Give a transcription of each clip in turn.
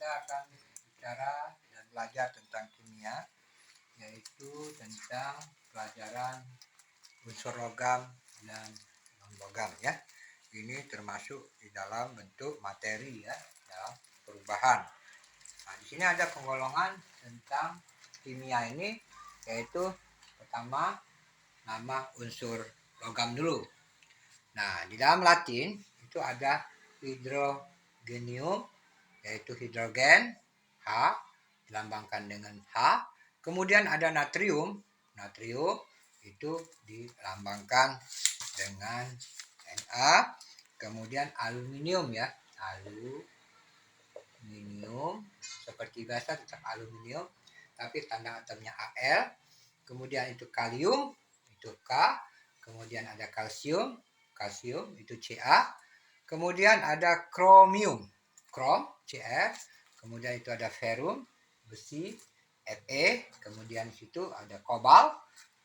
kita akan bicara dan belajar tentang kimia, yaitu tentang pelajaran unsur logam dan non-logam ya. Ini termasuk di dalam bentuk materi ya, dalam perubahan. Nah, di sini ada penggolongan tentang kimia ini, yaitu pertama nama unsur logam dulu. Nah, di dalam Latin itu ada hidrogenium, yaitu hidrogen, H, dilambangkan dengan H. Kemudian ada natrium, natrium itu dilambangkan dengan Na. Kemudian aluminium ya, aluminium seperti biasa tetap aluminium, tapi tanda atomnya Al. Kemudian itu kalium, itu K. Kemudian ada kalsium, kalsium itu Ca. Kemudian ada kromium, krom, Cr. Kemudian itu ada ferum, besi, Fe. Kemudian di situ ada kobal,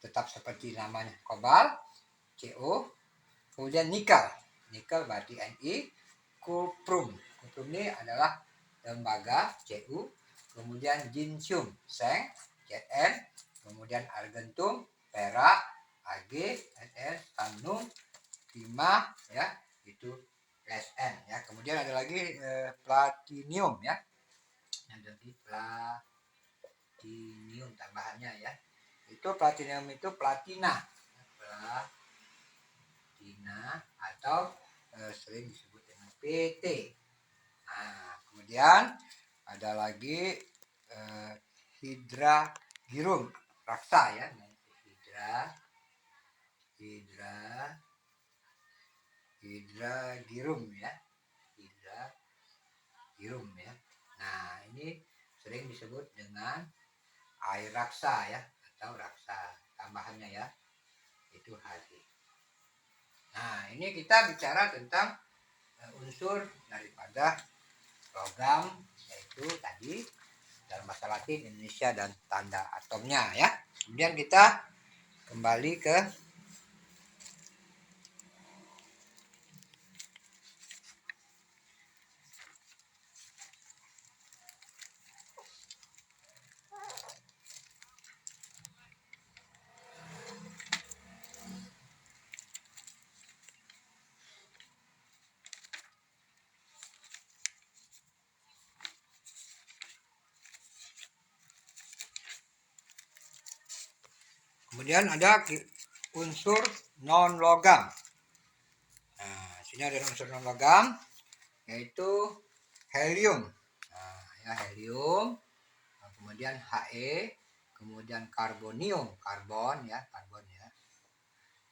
tetap seperti namanya kobal, Co. Kemudian nikel, nikel berarti Ni. Kuprum, kuprum ini adalah tembaga, Cu. Kemudian ginseng, seng, Zn. Kemudian argentum, perak, Ag, Sn. Tanum, timah ya, itu Sn ya. Kemudian ada lagi platinium ya. Ada di platinium tambahannya ya. Itu platinium itu platina. Platina atau sering disebut dengan PT. Nah, kemudian ada lagi hidragirum raksa ya. Hidragirum ya. Hidragirum ya. Nah, ini sering disebut dengan air raksa ya, atau raksa tambahannya ya, itu Hg. Nah, ini kita bicara tentang unsur daripada logam, yaitu tadi dalam bahasa Latin, Indonesia, dan tanda atomnya ya. Kemudian kita kembali ke kemudian ada unsur non logam. Nah, sini ada unsur non logam, yaitu helium. Nah, ya helium, kemudian He, kemudian karbonium, karbon ya,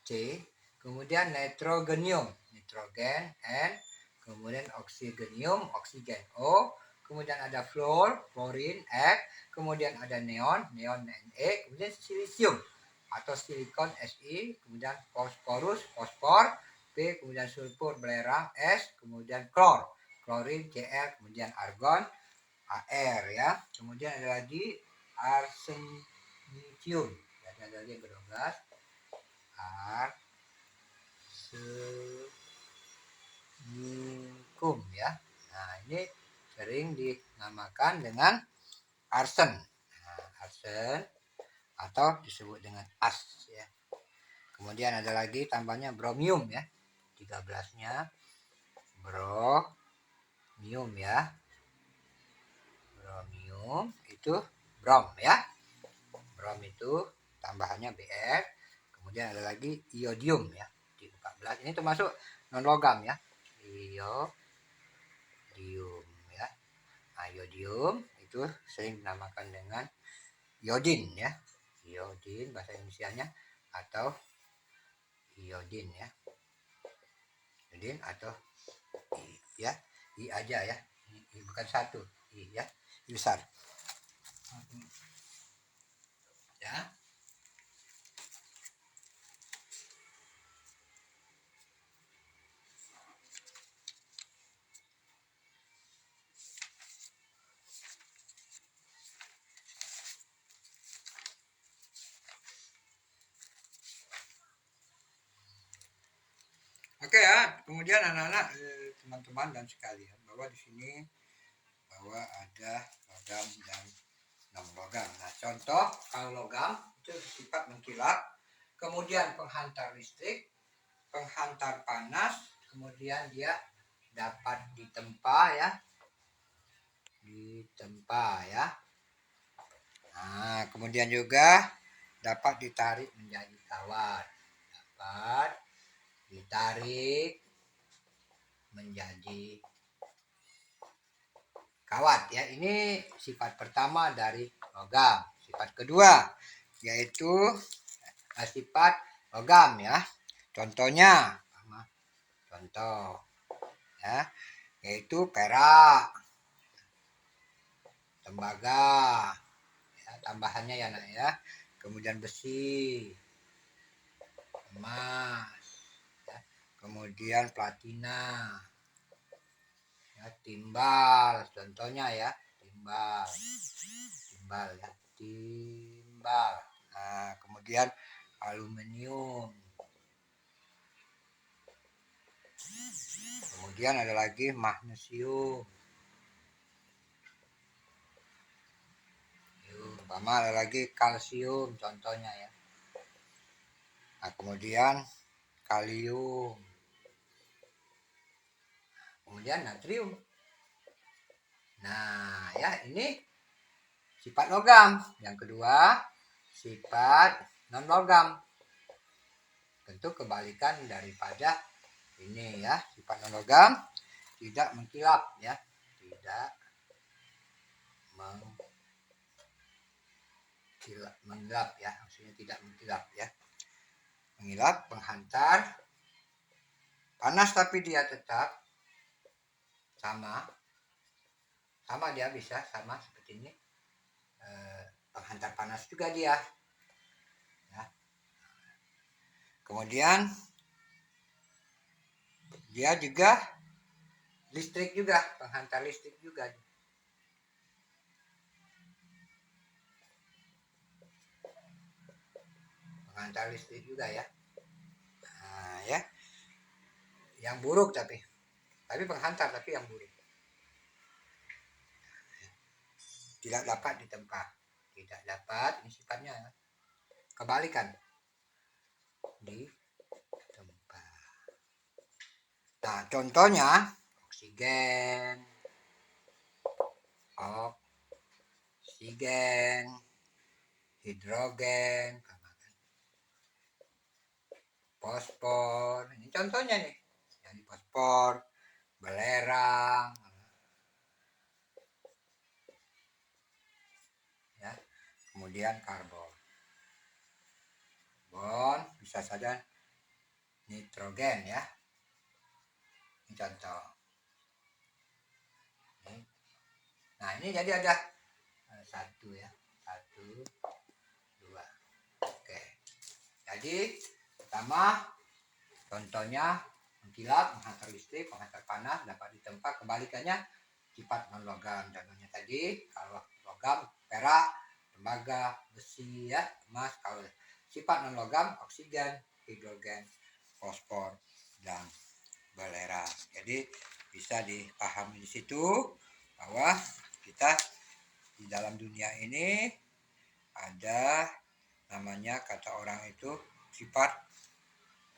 C, kemudian nitrogenium, nitrogen, N, kemudian oksigenium, oksigen, O, kemudian ada fluor, fluorin, F, kemudian ada neon, neon, Ne, kemudian silisium atau silikon, Si, kemudian fosforus, fosfor, P, kemudian sulfur, belerang, S, kemudian klor, klorin, Cl, kemudian argon, Ar ya. Kemudian ada lagi arsenisium, ada lagi yang ke-12, arsenikum ya. Nah, ini sering dinamakan dengan arsen. Nah, arsen atau disebut dengan as ya. Kemudian ada lagi tambahnya bromium ya. 13-nya bromium ya. Bromium itu brom ya. Brom itu tambahannya Br. Kemudian ada lagi iodium ya. Di 14 ini termasuk non logam ya. Iodium ya. Nah, iodium itu sering dinamakan dengan iodin ya. Iodin bahasa Indonesianya, atau iodin ya. Iodin atau I ya. I aja ya. I bukan satu. I ya. I besar. Ya. Oke ya, kemudian anak-anak, teman-teman dan sekalian, bahwa di sini bahwa ada logam dan non logam. Nah, contoh kalau logam itu bersifat mengkilap, kemudian penghantar listrik, penghantar panas, kemudian dia dapat ditempa ya, Nah, kemudian juga dapat ditarik menjadi kawat, dapat ditarik menjadi kawat ya. Ini sifat pertama dari logam. Sifat kedua yaitu sifat logam ya. Contohnya, contoh ya, yaitu perak, tembaga, ya, tambahannya ya nak ya. Kemudian besi, emas, ya. Kemudian platina, ya, timbal, contohnya ya, timbal ya, timbal. Nah, kemudian aluminium. Kemudian ada lagi magnesium. Umpama ada lagi kalsium contohnya ya. Nah, kemudian kalium. Kemudian natrium. Nah, ya ini sifat logam. Yang kedua, sifat non logam. Tentu kebalikan daripada ini ya, sifat non logam tidak mengkilap ya, tidak mengkilap ya, maksudnya tidak mengkilap ya. Mengilap, penghantar, panas tapi dia tetap sama dia bisa sama seperti ini, penghantar panas juga dia ya. Kemudian dia juga listrik juga, penghantar listrik juga. Penghantar listrik juga ya. Nah, ya. Yang buruk tapi penghantar tapi yang buruk. Tidak dapat ditempa. Tidak dapat, ini sifatnya kebalikan. Ditempa. Nah, contohnya oksigen, hidrogen, fosfor. Ini contohnya nih. Jadi fosfor, belerang, ya. Kemudian karbon. Bisa saja nitrogen ya. Ini contoh. Nah, ini jadi ada satu ya. 1, 2. Oke. Jadi pertama contohnya mengkilap, menghantar listrik, menghantar panas, dapat ditempa. Kebalikannya sifat non logam. Contohnya tadi kalau logam perak, tembaga, besi ya, emas. Kalau sifat non logam oksigen, hidrogen, fosfor dan belerang. Jadi bisa dipahami di situ bahwa kita di dalam dunia ini ada namanya kata orang itu sifat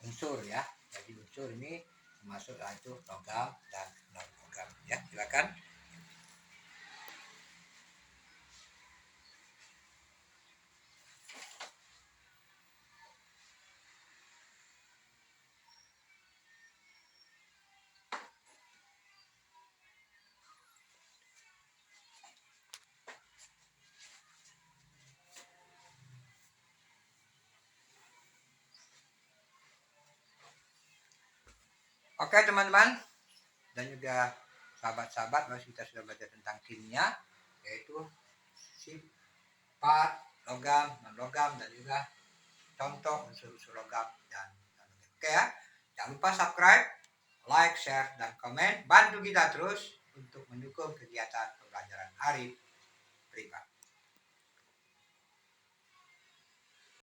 unsur ya. Jadi unsur ini termasuk itu logam dan non logam ya. Silakan. Oke teman-teman dan juga sahabat-sahabat, kita sudah belajar tentang kimia, yaitu sifat logam, non logam dan juga contoh unsur-unsur logam dan non logam. Oke ya, jangan lupa subscribe, like, share dan komen. Bantu kita terus untuk mendukung kegiatan pembelajaran Arif Privat.